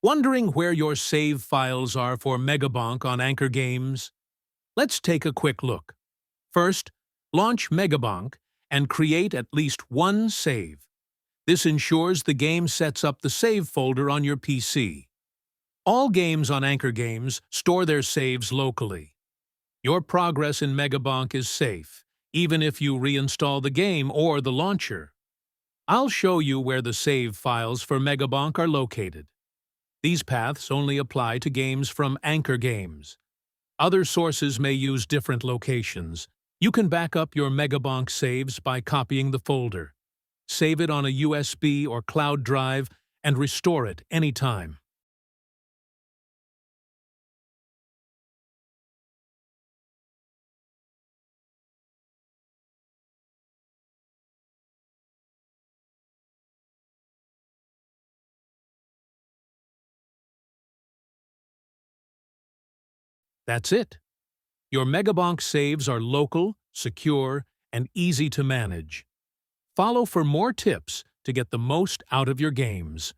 Wondering where your save files are for Megabonk on AnkerGames? Let's take a quick look. First, launch Megabonk and create at least one save. This ensures the game sets up the save folder on your PC. All games on AnkerGames store their saves locally. Your progress in Megabonk is safe, even if you reinstall the game or the launcher. I'll show you where the save files for Megabonk are located. These paths only apply to games from AnkerGames. Other sources may use different locations. You can back up your Megabonk saves by copying the folder. Save it on a USB or cloud drive and restore it anytime. That's it. Your Megabonk saves are local, secure, and easy to manage. Follow for more tips to get the most out of your games.